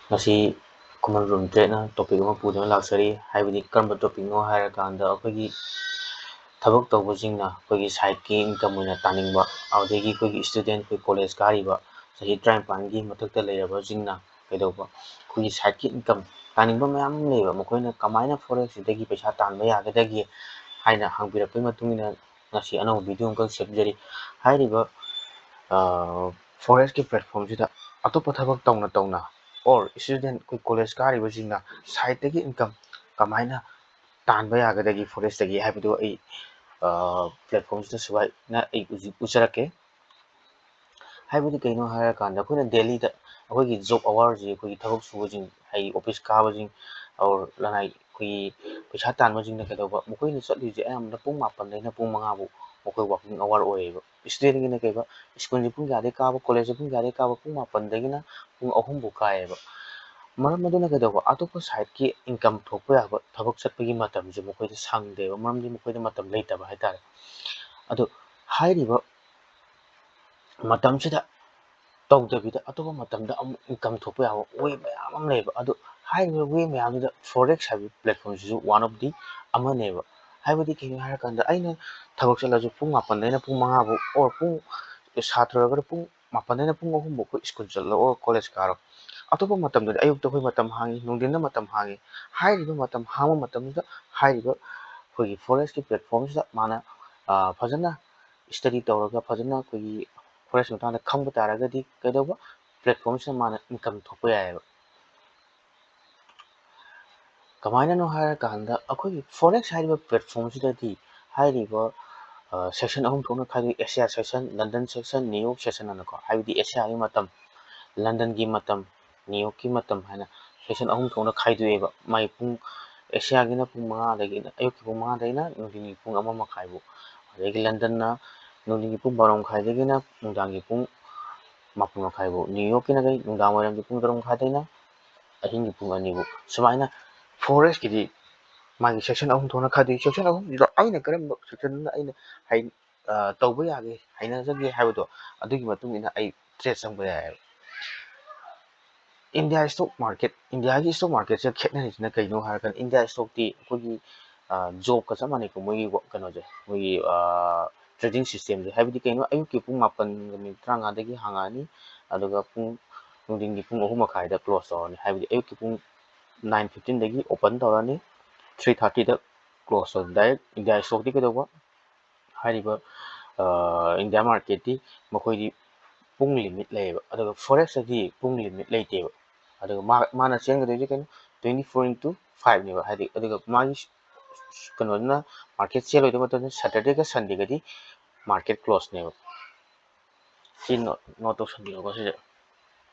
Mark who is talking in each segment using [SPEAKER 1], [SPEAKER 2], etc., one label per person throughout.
[SPEAKER 1] ꯉꯁꯤ ꯈꯨꯃꯟ room ꯇ꯭ꯔꯦꯠꯅ topic ꯑꯃ ꯄꯨꯗꯨꯅ ꯂꯥꯛꯆꯔꯤ ꯍꯥꯏꯕꯗꯤ ꯀꯔꯝꯕ ꯇꯣꯄꯤꯛꯅꯣ ꯍꯥꯏꯔꯀꯥꯟꯗ ꯑꯩꯈꯣꯏꯒꯤ ꯊꯕꯛ ꯇꯧꯕꯁꯤꯡꯅ ꯑꯩꯈꯣꯏꯒꯤ ꯁꯥꯏꯠꯀꯤ ꯏꯟꯀꯝ ꯑꯣꯏꯅ ꯇꯥꯅꯤꯡꯕ ꯑꯗꯨꯗꯒꯤ ꯑꯩꯈꯣꯏꯒꯤ ꯁ꯭ꯇꯨꯗꯦꯟꯠ ꯑꯩꯈꯣꯏ ꯀꯣꯂꯦꯖ ꯀꯥꯔꯤꯕ ꯆꯍꯤ 35ꯒꯤ ꯃꯊꯛꯇ ꯂꯩꯔꯕꯁꯤꯡꯅ ꯀꯩꯗꯧꯕ ꯑꯩꯈꯣꯏꯒꯤ ꯁꯥꯏꯠꯀꯤ ꯏꯟꯀꯝ ꯇꯥꯅꯤꯡꯕ ꯃꯌꯥꯝ ꯑꯃ ꯂꯩꯕ ꯃꯈꯣꯏꯅ ꯀꯃꯥꯏꯅ ꯐꯣꯔꯦꯛꯁꯁꯤꯗꯒꯤ ꯄꯩꯁꯥ ꯇꯥꯟꯕ ꯌꯥꯒꯗꯒꯦ ꯍꯥꯏꯅ ꯍꯪꯕꯤꯔꯛꯄꯒꯤ ꯃꯇꯨꯡ ꯏꯟꯅ ꯉꯁꯤ ꯑꯅꯧꯕ ꯚꯤꯗꯤꯑꯣ ꯑꯃꯈꯛ ꯁꯦꯝꯖꯔꯤ ꯍꯥꯏꯔꯤꯕ ꯐꯣꯔꯦꯛꯁꯀꯤ ꯄ꯭ꯂꯦꯠꯐꯣꯝꯁꯤꯗ ꯑꯇꯣꯞꯄ ꯊꯕꯛ ꯇꯧꯅ ꯇꯧꯅ ꯑꯣꯔ ꯁ꯭ꯇꯨꯗꯦꯟꯠ ꯑꯩꯈꯣꯏ ꯀꯣꯂꯦꯖ ꯀꯥꯔꯤꯕꯁꯤꯡꯅ ꯁꯥꯏꯠꯇꯒꯤ ꯏꯟꯀꯝ ꯀꯃꯥꯏꯅ ꯇꯥꯟꯕ ꯌꯥꯒꯗꯒꯦ ꯐꯣꯔꯦꯛꯁꯇꯒꯤ ꯍꯥꯏꯕꯗꯨ ꯑꯩ ꯄ꯭ꯂꯦꯠꯐꯣꯝꯁꯤꯗ ꯁꯨꯃꯥꯏꯅ ꯑꯩ ꯎꯠꯆꯔꯛꯀꯦ ꯍꯥꯏꯕꯗꯤ ꯀꯩꯅꯣ ꯍꯥꯏꯔꯀꯥꯟꯗ ꯑꯩꯈꯣꯏꯅ ꯗꯦꯜꯂꯤꯗ ꯑꯩꯈꯣꯏꯒꯤ ꯖꯣꯕ ꯑꯋꯥꯔꯁꯤ ꯑꯩꯈꯣꯏꯒꯤ ꯊꯕꯛ ꯁꯨꯕꯁꯤꯡ ꯍꯥꯏꯗꯤ ꯑꯣꯐꯤꯁ ꯀꯥꯕꯁꯤꯡ ꯑꯣꯔ ꯂꯅꯥꯏ ꯑꯩꯈꯣꯏꯒꯤ ꯄꯩꯁꯥ ꯇꯥꯟꯕꯁꯤꯡꯅ ꯀꯩꯗꯧꯕ ꯃꯈꯣꯏꯅ ꯆꯠꯂꯤꯁꯦ ꯑꯌꯥꯝꯕꯅ ꯄꯨꯡ 8ꯗꯩꯅ ꯄꯨꯡ 5ꯐꯥꯎ ꯃꯈꯣꯏ ꯋꯥꯔꯀꯤꯡ ꯑꯋꯥꯔ ꯑꯣꯏꯌꯦꯕ ꯁ꯭ꯇꯨꯗꯦꯟꯠꯒꯤꯅ ꯀꯩꯕ ꯁ꯭ꯀꯨꯜꯁꯦ ꯄꯨꯡ ꯀꯌꯥꯗꯒꯤ ꯀꯥꯕ ꯀꯣꯂꯦꯖꯁꯦ ꯄꯨꯡ ꯀꯌꯥꯗꯒꯤ ꯀꯥꯕ ꯄꯨꯡ 8ꯗꯒꯤꯅ ꯄꯨꯡ 3ꯐꯥꯎ ꯀꯥꯏꯌꯦꯕ ꯃꯔꯝ ꯑꯗꯨꯅ ꯀꯩꯗꯧꯕ ꯑꯇꯣꯞꯄ ꯁꯥꯏꯠꯀꯤ ꯏꯟꯀꯝ ꯊꯣꯛꯄ ꯌꯥꯕ ꯊꯕꯛ ꯆꯠꯄꯒꯤ ꯃꯇꯝꯁꯦ ꯃꯈꯣꯏꯗ ꯁꯪꯗꯦꯕ ꯃꯔꯝꯗꯤ ꯃꯈꯣꯏꯗ ꯃꯇꯝ ꯂꯩꯇꯕ ꯍꯥꯏꯇꯥꯔꯦ ꯑꯗꯣ ꯍꯥꯏꯔꯤꯕ ꯃꯇꯝꯁꯤꯗ ꯇꯧꯗꯕꯤꯗ ꯑꯇꯣꯞꯄ ꯃꯇꯝꯗ ꯑꯃꯨꯛ ꯏꯟꯀꯝ ꯊꯣꯛꯄ ꯌꯥꯕ ꯋꯦ ꯃꯌꯥꯝ ꯑꯃ ꯂꯩꯌꯦꯕ ꯑꯗꯣ ꯍꯥꯏꯔꯤꯕ ꯋꯦ ꯃꯌꯥꯝꯗꯨꯗ ꯐꯣꯔꯦꯛꯁ ꯍꯥꯏꯕ ꯄ꯭ꯂꯦꯠꯐꯣꯝꯁꯤꯁꯨ ꯋꯥꯟ ꯑꯣꯐ ꯗꯤ ꯑꯃꯅꯦꯕ ꯍꯥꯏꯕꯗꯤ ꯀꯩꯅꯣ ꯍꯥꯏꯔꯀꯥꯟꯗ ꯑꯩꯅ ꯊꯕꯛ ꯆꯠꯂꯁꯨ ꯄꯨꯡ 8ꯗꯩꯅ ꯄꯨꯡ 5ꯐꯥꯎ ꯑꯣꯔ ꯄꯨꯡ ꯁꯥꯇ꯭ꯔ ꯑꯣꯏꯔꯒꯅ ꯄꯨꯡ 8ꯗꯩꯅ ꯄꯨꯡ 3ꯐꯥꯎ ꯑꯩꯈꯣꯏ ꯁ꯭ꯀꯨꯜ ꯆꯠꯂꯣ ꯑꯣꯔ ꯀꯣꯂꯦꯖ ꯀꯥꯔꯣ ꯑꯇꯣꯞꯄ ꯃꯇꯝꯗꯗꯤ ꯑꯌꯨꯛꯇ ꯑꯩꯈꯣꯏ ꯃꯇꯝ ꯍꯥꯡꯉꯤ ꯅꯨꯡꯊꯤꯟꯗ ꯃꯇꯝ ꯍꯥꯡꯉꯤ ꯍꯥꯏꯔꯤꯕ ꯃꯇꯝ ꯍꯥꯡꯕ ꯃꯇꯝꯗꯨꯗ ꯍꯥꯏꯔꯤꯕ ꯑꯩꯈꯣꯏꯒꯤ ꯐꯣꯔꯦꯛꯁꯀꯤ ꯄ꯭ꯂꯦꯠꯐꯣꯝꯁꯤꯗ ꯃꯥꯅ ꯐꯖꯅ ꯁ꯭ꯇꯗꯤ ꯇꯧꯔꯒ ꯐꯖꯅ ꯑꯩꯈꯣꯏꯒꯤ ꯐꯣꯔꯦꯛꯁ ꯃꯇꯥꯡꯗ ꯈꯪꯕ ꯇꯥꯔꯒꯗꯤ ꯀꯩꯗꯧꯕ ꯄ꯭ꯂꯦꯠꯐꯣꯝꯁꯤꯗ ꯃꯥꯅ ꯏꯟꯀꯝ ꯊꯣꯛꯄ ꯌꯥꯏꯑꯕ ꯀꯃꯥꯏꯅꯅꯣ ꯍꯥꯏꯔꯀꯥꯟꯗ ꯑꯩꯈꯣꯏꯒꯤ ꯐꯣꯔꯦꯛꯁ ꯍꯥꯏꯔꯤꯕ ꯄ꯭ꯂꯦꯠꯐꯣꯝꯁꯤꯗꯗꯤ ꯍꯥꯏꯔꯤꯕ ꯁꯦꯛꯁꯟ 3 ꯊꯣꯛꯅ ꯈꯥꯏꯗꯣꯛꯏ Asia section London section New York section ꯑꯅꯀꯣ ꯍꯥꯏꯕꯗꯤ ꯑꯦꯁꯤꯌꯥꯒꯤ ꯃꯇꯝ ꯂꯟꯗꯟꯒꯤ ꯃꯇꯝ ꯅ꯭ꯌꯨ ꯌꯣꯔꯛꯀꯤ ꯃꯇꯝ ꯍꯥꯏꯅ ꯁꯦꯛꯁꯟ 3 ꯊꯣꯛꯅ ꯈꯥꯏꯗꯣꯛꯑꯦꯕ ꯃꯥꯏ ꯄꯨꯡ ꯑꯦꯁꯤꯌꯥꯒꯤꯅ ꯄꯨꯡ 5ꯗꯒꯤꯅ ꯑꯌꯨꯛꯀꯤ ꯄꯨꯡ 5ꯗꯒꯤꯅ ꯅꯨꯡꯊꯤꯟꯒꯤ ꯄꯨꯡ 1 ꯃꯈꯥꯏꯐꯥꯎ ꯑꯗꯒꯤ ꯂꯟꯗꯟꯅ ꯅꯨꯡꯊꯤꯟꯒꯤ ꯄꯨꯡ 12 ꯃꯈꯥꯏꯗꯒꯤꯅ ꯅꯨꯡꯗꯥꯡꯒꯤ ꯄꯨꯡ 1 ꯃꯈꯥꯏꯐꯥꯎ ꯅ꯭ꯌꯨ ꯌꯣꯔꯛꯀꯤꯅ ꯅꯨꯡꯗꯥꯡ ꯋꯥꯏꯔꯝꯒꯤ ꯄꯨꯡ 6 ꯃꯈꯥꯏꯗꯒꯤꯅ ꯑꯍꯤꯡꯒꯤ ꯄꯨꯡ 2ꯐꯥꯎ ꯁꯨꯃꯥꯏꯅ ꯐꯣꯔꯦꯛꯁꯀꯤꯗꯤ ꯃꯥꯒꯤ ꯁꯦꯛꯁꯟ 3 ꯊꯣꯛꯅ ꯈꯥꯏꯗꯣꯛꯏ ꯁꯦꯛꯁꯟ 3ꯁꯤꯗ ꯑꯩꯅ ꯀꯔꯝꯕ ꯁꯦꯛꯁꯟꯗꯨꯅ ꯑꯩꯅ ꯇꯧꯕ ꯌꯥꯒꯦ ꯍꯩꯅꯖꯒꯦ ꯍꯥꯏꯕꯗꯣ ꯑꯗꯨꯒꯤ ꯃꯇꯨꯡ ꯏꯟꯅ ꯑꯩ ꯇ꯭ꯔꯦꯗ ꯆꯪꯕ ꯌꯥꯏꯑꯕ ꯏꯟꯗꯤꯌꯥ ꯏꯁꯇꯣꯛ ꯃꯥꯔꯀꯦꯠ ꯏꯟꯗꯤꯌꯥꯒꯤ ꯏꯁꯇꯣꯛ ꯃꯥꯔꯀꯦꯠꯁꯦ ꯈꯦꯠꯅꯔꯤꯁꯤꯅ ꯀꯩꯅꯣ ꯍꯥꯏꯔꯀꯥꯟꯗ ꯏꯟꯗꯤꯌꯥ ꯏꯁꯇꯣꯛꯇꯤ ꯑꯩꯈꯣꯏꯒꯤ ꯖꯣꯕꯀ ꯆꯞ ꯃꯥꯟꯅꯩꯀꯣ ꯃꯣꯏꯒꯤ ꯀꯩꯅꯣꯁꯦ ꯃꯣꯏꯒꯤ ꯇ꯭ꯔꯦꯗꯤꯡ ꯁꯤꯁꯇꯦꯝꯁꯦ ꯍꯥꯏꯕꯗꯤ ꯀꯩꯅꯣ ꯑꯌꯨꯛꯀꯤ ꯄꯨꯡ 8:35ꯗꯒꯤ ꯍꯥꯡꯉꯛꯑꯅꯤ ꯑꯗꯨꯒ ꯅꯨꯡꯊꯤꯟꯒꯤ ꯄꯨꯡ 3 ꯃꯈꯥꯏꯗ ꯀ꯭ꯂꯣꯖ ꯇꯧꯔꯅꯤ ꯍꯥꯏꯕꯗꯤ ꯑꯌꯨꯛꯀꯤ ꯄꯨꯡ 9:15ꯗꯒꯤ ꯑꯣꯄꯟ ꯇꯧꯔꯅꯤ 3:30ꯗ ꯀ꯭ꯂꯣꯖ ꯇꯧꯔꯅꯤ ꯗꯥꯏꯔꯦꯛ ꯏꯟꯗꯤꯌꯥ ꯏꯁꯇꯣꯛꯇꯤ ꯀꯩꯗꯧꯕ ꯍꯥꯏꯔꯤꯕ ꯏꯟꯗꯤꯌꯥ ꯃꯥꯔꯀꯦꯠꯇꯤ ꯃꯈꯣꯏꯗꯤ ꯄꯨꯡ ꯂꯤꯃꯤꯠ ꯂꯩꯌꯦꯕ ꯑꯗꯨꯒ ꯐꯣꯔꯦꯛꯁꯇꯗꯤ ꯄꯨꯡ ꯂꯤꯃꯤꯠ ꯂꯩꯇꯦꯕ ꯑꯗꯨꯒ ꯃꯥꯅ ꯆꯦꯟꯒꯗꯣꯏꯁꯦ ꯀꯩꯅꯣ 24/5ꯅꯦꯕ ꯍꯥꯏꯗꯤ ꯑꯗꯨꯒ ꯃꯥꯒꯤ ꯀꯩꯅꯣꯗꯨꯅ ꯃꯥꯔꯀꯦꯠ ꯆꯦꯜꯂꯣꯏꯗꯕ ꯃꯇꯝꯗ ꯁꯦꯇꯔꯗꯦꯒ ꯁꯟꯗꯦꯒꯗꯤ ꯃꯥꯔꯀꯦꯠ ꯀ꯭ꯂꯣꯖꯅꯦꯕ ꯁꯤ ꯅꯣꯠ ꯇꯧꯁꯟꯕꯤꯔꯣꯀꯣ ꯁꯤꯁꯦ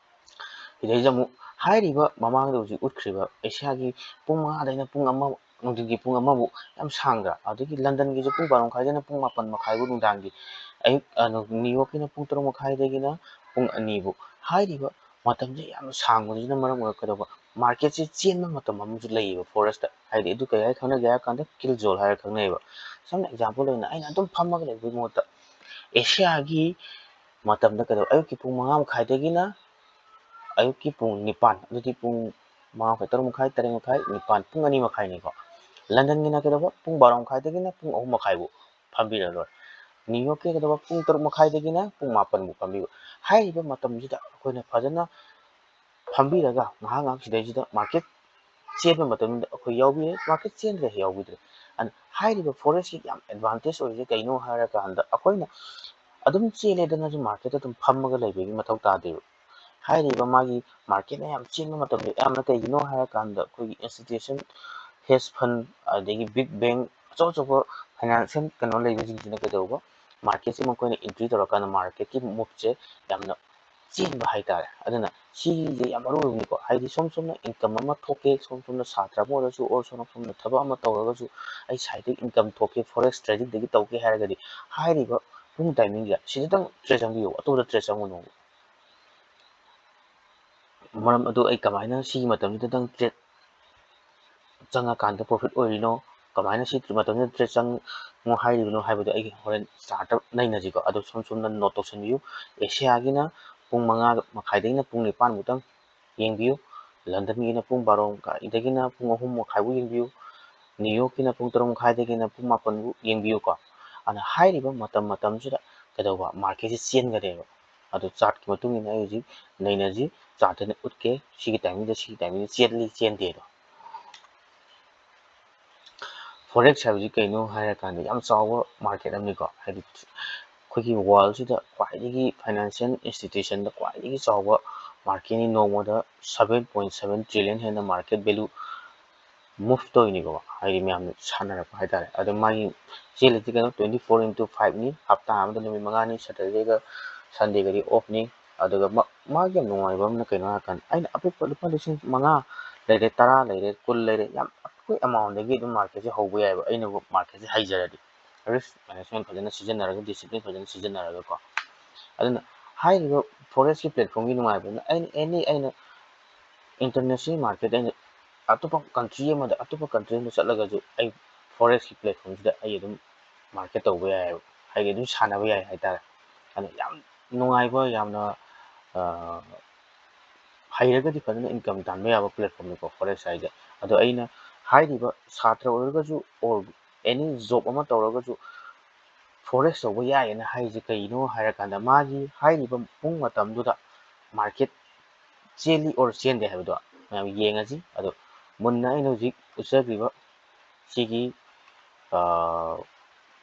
[SPEAKER 1] ꯁꯤꯗꯩꯁꯤꯗ ꯑꯃꯨꯛ ꯍꯥꯏꯔꯤꯕ ꯃꯃꯥꯡꯗ ꯍꯧꯖꯤꯛ ꯎꯠꯈ꯭ꯔꯤꯕ ꯑꯦꯁꯤꯌꯥꯒꯤ ꯄꯨꯡ 5ꯗꯩꯅ ꯄꯨꯡ 1 ꯅꯨꯡꯊꯤꯟꯒꯤ ꯄꯨꯡ 1ꯐꯥꯎ ꯌꯥꯝ ꯁꯥꯡꯗ꯭ꯔꯥ ꯑꯗꯒꯤ ꯂꯟꯗꯟꯒꯤꯁꯨ ꯄꯨꯡ 12 ꯃꯈꯥꯏꯗꯩꯅ ꯄꯨꯡ 1 ꯃꯈꯥꯏꯐꯥꯎ ꯅꯨꯡꯗꯥꯡꯒꯤ ꯑꯌꯨꯛ ꯅ꯭ꯌꯨ ꯌꯣꯔꯛꯀꯤꯅ ꯄꯨꯡ 6 ꯃꯈꯥꯏꯗꯒꯤꯅ ꯄꯨꯡ 2ꯐꯥꯎ ꯍꯥꯏꯔꯤꯕ ꯃꯇꯝꯁꯦ ꯌꯥꯝꯅ ꯁꯥꯡꯕꯁꯤꯅ ꯃꯔꯝ ꯑꯣꯏꯔꯛꯀꯗꯧꯕ ꯃꯥꯔꯀꯦꯠꯁꯦ ꯆꯦꯟꯕ ꯃꯇꯝ ꯑꯃꯁꯨ ꯂꯩꯌꯦꯕ ꯐꯣꯔꯦꯛꯁꯇ ꯍꯥꯏꯗꯤ ꯑꯗꯨ ꯀꯩ ꯍꯥꯏ ꯈꯪꯅꯒꯦ ꯍꯥꯏꯔ ꯀꯥꯟꯗ ꯀꯤꯜ ꯖꯣꯜ ꯍꯥꯏꯔ ꯈꯪꯅꯩꯑꯕ ꯁꯝꯅ ꯑꯦꯛꯖꯥꯝꯄꯜ ꯑꯣꯏꯅ ꯑꯩꯅ ꯑꯗꯨꯝ ꯐꯝꯃꯒ ꯂꯩꯕꯒꯤ ꯃꯍꯨꯠꯇ ꯑꯦꯁꯤꯌꯥꯒꯤ ꯃꯇꯝꯗ ꯀꯩꯗꯧꯕ ꯑꯌꯨꯛꯀꯤ ꯄꯨꯡ 5 ꯃꯈꯥꯏꯗꯒꯤꯅ ꯑꯌꯨꯛꯀꯤ ꯄꯨꯡ 9 ꯑꯗꯨꯗꯤ ꯄꯨꯡ 5 ꯃꯈꯥꯏ 6 ꯃꯈꯥꯏ 8 ꯃꯈꯥꯏ 9 ꯄꯨꯡ 2 ꯃꯈꯥꯏꯅꯤꯀꯣ ꯂꯟꯗꯟꯒꯤꯅ ꯀꯩꯗꯧꯕ ꯄꯨꯡ 12 ꯃꯈꯥꯏꯗꯒꯤꯅ ꯄꯨꯡ 3 ꯃꯈꯥꯏꯐꯥꯎ ꯐꯝꯕꯤꯔ ꯂꯣꯏꯔꯦ ꯅ꯭ꯌꯨ ꯌꯣꯔꯛꯀꯤ ꯀꯩꯗꯧꯕ ꯄꯨꯡ 6 ꯃꯈꯥꯏꯗꯒꯤꯅ ꯄꯨꯡ 9ꯐꯥꯎ ꯐꯝꯕꯤꯕ ꯍꯥꯏꯔꯤꯕ ꯃꯇꯝꯁꯤꯗ ꯑꯩꯈꯣꯏꯅ ꯐꯖꯅ ꯐꯝꯕꯤꯔꯒ ꯉꯥꯏꯍꯥꯛ ꯁꯤꯗꯩꯁꯤꯗ ꯃꯥꯔꯀꯦꯠ ꯆꯦꯟꯕ ꯃꯇꯝꯗ ꯑꯩꯈꯣꯏ ꯌꯥꯎꯕꯤꯔꯦ ꯃꯥꯔꯀꯦꯠ ꯆꯦꯟꯗ꯭ꯔꯦ ꯌꯥꯎꯕꯤꯗ꯭ꯔꯦ ꯍꯥꯏꯔꯤꯕ ꯐꯣꯔꯦꯛꯁꯀꯤ ꯌꯥꯝ ꯑꯦꯗꯚꯥꯟꯇꯦꯖ ꯑꯣꯏꯔꯤꯁꯦ ꯀꯩꯅꯣ ꯍꯥꯏꯔꯀꯥꯟꯗ ꯑꯩꯈꯣꯏꯅ ꯑꯗꯨꯝ ꯆꯦꯜꯂꯦꯗꯅꯁꯨ ꯃꯥꯔꯀꯦꯠꯇ ꯑꯗꯨꯝ ꯐꯝꯃꯒ ꯂꯩꯕꯒꯤ ꯃꯊꯧ ꯇꯥꯗꯦꯕ ꯍꯥꯏꯔꯤꯕ ꯃꯥꯒꯤ ꯃꯥꯔꯀꯦꯠꯅ ꯌꯥꯝ ꯆꯦꯟꯕ ꯃꯇꯝꯗ ꯌꯥꯝꯅ ꯀꯩꯒꯤꯅꯣ ꯍꯥꯏꯔꯀꯥꯟꯗ ꯑꯩꯈꯣꯏꯒꯤ ꯏꯟꯁꯇꯤꯇ꯭ꯌꯨꯁꯟ ꯍꯦꯖ ꯐꯟ ꯑꯗꯒꯤ ꯕꯤꯛ ꯕꯦꯡ ꯑꯆꯧ ꯑꯆꯧꯕ ꯐꯥꯏꯅꯥꯟꯁꯤꯌꯦꯜ ꯀꯩꯅꯣ ꯂꯩꯕꯁꯤꯡꯁꯤꯅ ꯀꯩꯗꯧꯕ ꯃꯥꯔꯀꯦꯠꯁꯦ ꯃꯈꯣꯏꯅ ꯑꯦꯟꯇ꯭ꯔꯤ ꯇꯧꯔꯀꯥꯟꯗ ꯃꯥꯔꯀꯦꯠꯀꯤ ꯃꯨꯞꯁꯦ ꯌꯥꯝꯅ ꯆꯦꯟꯕ ꯍꯥꯏꯇꯥꯔꯦ ꯑꯗꯨꯅ ꯁꯤꯁꯦ ꯌꯥꯝ ꯃꯔꯨ ꯑꯣꯏꯕꯅꯤꯀꯣ ꯍꯥꯏꯗꯤ ꯁꯣꯝꯅ ꯏꯟꯀꯝ ꯑꯃ ꯊꯣꯛꯀꯦ ꯁꯣꯝꯅ ꯁꯥꯇ꯭ꯔ ꯑꯃ ꯑꯣꯏꯔꯁꯨ ꯑꯣꯔ ꯁꯣꯝꯅ ꯊꯕꯛ ꯑꯃ ꯇꯧꯔꯒꯁꯨ ꯑꯩ ꯁꯥꯏꯠꯇꯒꯤ ꯏꯟꯀꯝ ꯊꯣꯛꯀꯦ ꯐꯣꯔꯦꯛꯁ ꯇ꯭ꯔꯦꯗꯤꯡꯗꯒꯤ ꯇꯧꯒꯦ ꯍꯥꯏꯔꯒꯗꯤ ꯍꯥꯏꯔꯤꯕ ꯄꯨꯡ ꯇꯥꯏꯃꯤꯡꯁꯦ ꯁꯤꯗꯇꯪ ꯇ꯭ꯔꯦꯗ ꯆꯪꯕꯤꯌꯨ ꯑꯇꯣꯞꯄꯗ ꯇ꯭ꯔꯦꯗ ꯆꯪꯒꯅꯨ ꯃꯔꯝ ꯑꯗꯨ ꯑꯩ ꯀꯃꯥꯏꯅ ꯁꯤꯒꯤ ꯃꯇꯝꯁꯤꯗꯪ ꯇ꯭ꯔꯦꯗ ꯆꯪꯉꯀꯥꯟꯗ ꯄ꯭ꯔꯣꯐꯤꯠ ꯑꯣꯏꯔꯤꯅꯣ ꯀꯃꯥꯏꯅ ꯁꯤ ꯃꯇꯝꯁꯤꯗ ꯇ꯭ꯔꯦꯗ ꯆꯪꯉꯣ ꯍꯥꯏꯔꯤꯕꯅꯣ ꯍꯥꯏꯕꯗꯣ ꯑꯩꯒꯤ ꯍꯣꯔꯦꯟ ꯆꯥꯔꯠꯇ ꯅꯩꯅꯁꯤꯀꯣ ꯑꯗꯣ ꯁꯣꯝꯅ ꯅꯣꯠ ꯇꯧꯁꯟꯕꯤꯌꯨ ꯑꯦꯁꯤꯌꯥꯒꯤꯅ ꯄꯨꯡ 5 ꯃꯈꯥꯏꯗꯒꯤꯅ ꯄꯨꯡ 9 ꯐꯥꯎꯇꯪ ꯌꯦꯡꯕꯤꯌꯨ ꯂꯟꯗꯟꯒꯤꯅ ꯄꯨꯡ 12ꯗꯒꯤꯅ ꯄꯨꯡ 3:30ꯕꯨ ꯌꯦꯡꯕꯤꯌꯨ, ꯅ꯭ꯌꯨ ꯌꯣꯔꯛꯀꯤꯅ ꯄꯨꯡ 6:30ꯗꯒꯤꯅ ꯄꯨꯡ 7ꯕꯨ ꯌꯦꯡꯕꯤꯌꯨꯀꯣ꯫ ꯑꯗꯨꯅ ꯍꯥꯏꯔꯤꯕ ꯃꯇꯝꯁꯤꯗ ꯀꯩꯗꯧꯕ ꯃꯥꯔꯀꯦꯠꯁꯤ ꯆꯦꯟꯒꯅꯦꯕ꯫ ꯑꯗꯨ ꯆꯥꯔꯠꯀꯤ ꯃꯇꯨꯡ ꯏꯟꯅ ꯑꯩ ꯍꯧꯖꯤꯛ ꯅꯩꯅꯁꯤ, ꯆꯥꯔꯠꯇꯅ ꯎꯠꯀꯦ ꯁꯤꯒꯤ ꯇꯥꯏꯃꯤꯡꯗ ꯆꯦꯜꯂꯤ ꯆꯦꯟꯗꯦꯗꯣ꯫ ꯐꯣꯔꯦꯛꯁ ꯍꯥꯏꯕꯁꯤ ꯀꯩꯅꯣ ꯍꯥꯏꯔꯀꯥꯟꯗ ꯌꯥꯝ ꯆꯥꯎꯕ ꯃꯥꯔꯀꯦꯠ ꯑꯃꯅꯤꯀꯣ, ꯍꯥꯏꯗꯤ ꯑꯩꯈꯣꯏꯒꯤ ꯋꯥꯔꯜꯁꯤꯗ ꯈ꯭ꯋꯥꯏꯗꯒꯤ ꯐꯥꯏꯅꯥꯟꯁꯤꯌꯦꯜ ꯏꯟꯁꯇꯤꯇ꯭ꯌꯨꯁꯟꯗ ꯈ꯭ꯋꯥꯏꯗꯒꯤ ꯆꯥꯎꯕ ꯃꯥꯔꯀꯦꯠꯅꯤ꯫ ꯅꯣꯡꯃꯗ 7.7 ꯇ꯭ꯔꯤꯂꯤꯌꯟ ꯍꯦꯟꯅ ꯃꯥꯔꯀꯦꯠ ꯚꯦꯂꯨ ꯃꯨꯚ ꯇꯧꯔꯤꯅꯤꯀꯣ, ꯍꯥꯏꯗꯤ ꯃꯌꯥꯝꯅ ꯁꯥꯟꯅꯔꯛꯄ ꯍꯥꯏꯇꯥꯔꯦ꯫ ꯑꯗꯣ ꯃꯥꯒꯤ ꯆꯦꯜꯂꯤꯁꯤ ꯀꯩꯅꯣ 24x5ꯅꯤ, ꯍꯞꯇꯥ ꯑꯃꯗ ꯅꯨꯃꯤꯠ 5ꯅꯤ, ꯁꯦꯇꯔꯗꯦꯒ ꯁꯟꯗꯦꯒꯗꯤ ꯑꯣꯐꯅꯤ꯫ ꯑꯗꯨꯒ ꯃꯥꯒꯤ ꯌꯥꯝ ꯅꯨꯡꯉꯥꯏꯕ ꯑꯃꯅ ꯀꯩꯅꯣ ꯍꯥꯏꯔꯀꯥꯟꯗ ꯑꯩꯅ ꯑꯄꯤꯛꯄ ꯂꯨꯄꯥ 5,000 ꯂꯩꯔꯦ, 10 ꯂꯩꯔꯦ, 10 ꯂꯩꯔꯦ, ꯌꯥꯝ ꯑꯩꯈꯣꯏ ꯑꯦꯃꯥꯎꯟꯗꯒꯤ ꯑꯗꯨꯝ ꯃꯥꯔꯀꯦꯠꯁꯦ ꯍꯧꯕ ꯌꯥꯏꯑꯕ, ꯑꯩꯅꯕꯨ ꯃꯥꯔꯀꯦꯠꯁꯦ ꯍꯩꯖꯔꯗꯤ, ꯔꯤꯁꯛ ꯃꯦꯅꯦꯖꯃꯦꯟट ꯐꯖꯅ ꯁꯤꯖꯤꯟꯅꯔꯒ, ꯗꯤꯁꯤꯄ꯭ꯂꯤꯟ ꯐꯖꯅ ꯁꯤꯖꯤꯟꯅꯔꯒꯀꯣ꯫ ꯑꯗꯨꯅ ꯍꯥꯏꯔꯤꯕ ꯐꯣꯔꯦꯛꯁꯀꯤ ꯄ꯭ꯂꯦꯠꯐꯣꯝꯒꯤ ꯅꯨꯡꯉꯥꯏꯕꯗꯨꯅ ꯑꯩꯅ ꯏꯟꯇꯔꯅꯦꯁꯅꯦꯜ ꯃꯥꯔꯀꯦꯠ, ꯑꯩꯅ ꯑꯇꯣꯞꯄ ꯀꯟꯇ꯭ꯔꯤ ꯑꯃꯗ ꯆꯠꯂꯒꯁꯨ ꯑꯩ ꯐꯣꯔꯦꯛꯁꯀꯤ ꯄ꯭ꯂꯦꯠꯐꯣꯝꯁꯤꯗ ꯑꯩ ꯑꯗꯨꯝ ꯃꯥꯔꯀꯦꯠ ꯇꯧꯕ ꯌꯥꯏꯑꯕ, ꯍꯥꯏꯗꯤ ꯑꯗꯨꯝ ꯁꯥꯟꯅꯕ ꯌꯥꯏ ꯍꯥꯏꯇꯥꯔꯦ꯫ ꯑꯗꯨꯅ ꯌꯥꯝ ꯅꯨꯡꯉꯥꯏꯕ, ꯌꯥꯝꯅ ꯍꯩꯔꯒꯗꯤ ꯐꯖꯅ ꯏꯟꯀꯝ ꯇꯥꯟꯕ ꯌꯥꯕ ꯄ꯭ꯂꯦꯠꯐꯣꯝꯅꯤꯀꯣ ꯐꯣꯔꯦꯛꯁ ꯍꯥꯏꯁꯦ꯫ ꯑꯗꯣ ꯑꯩꯅ ꯍꯥꯏꯔꯤꯕ ꯁꯥꯇ꯭ꯔ ꯑꯣꯏꯔꯒꯁꯨ ꯑꯣꯔ ꯑꯦꯅꯤ ꯖꯣꯕ ꯑꯃ ꯇꯧꯔꯒꯁꯨ ꯐꯣꯔꯦꯛꯁ ꯇꯧꯕ ꯌꯥꯏꯌꯦꯅ ꯍꯥꯏꯔꯤꯁꯦ ꯀꯩꯅꯣ ꯍꯥꯏꯔꯀꯥꯟꯗ ꯃꯥꯒꯤ ꯍꯥꯏꯔꯤꯕ ꯄꯨꯡ ꯃꯇꯝꯗꯨꯗ ꯃꯥꯔꯀꯦꯠ ꯆꯦꯜꯂꯤ ꯑꯣꯔ ꯆꯦꯟꯗꯦ ꯍꯥꯏꯕꯗꯣ ꯃꯌꯥꯝ ꯌꯦꯡꯉꯁꯤ꯫ ꯑꯗꯣ ꯃꯨꯟꯅ ꯑꯩꯅ ꯍꯧꯖꯤꯛ ꯎꯠꯆꯈ꯭ꯔꯤꯕ ꯁꯤꯒꯤ